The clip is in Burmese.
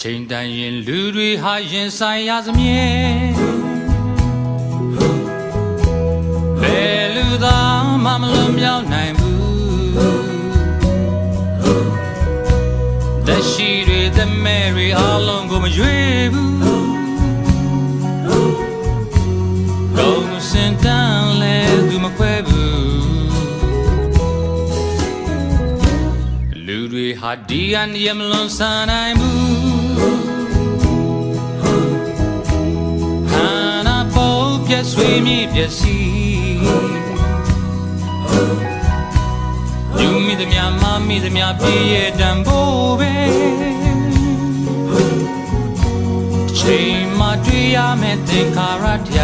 ချိန်တန်ရင်လူတွေဟာရင်ဆိုင်ရစမြဲဘယ်လူသာမှမလွန်မြောက်နိုင်ဘူးသက်ရှိတွေသက်မဲ့တွေအားလုံးကိုမရွေးဘူးကောင်းစင်တန်လဲသူမခွဲဘူးလူတွေဟာဒီကနေမလွန်ဆန်နိုင်ဘူးဆွေမြေပျက်စီးယူမိသည်များမမိသည်များပြည့်ရဲ့တန်ဖို့ပဲချိန်မှတွေ့ရမယ့်သင်္ခါရတရား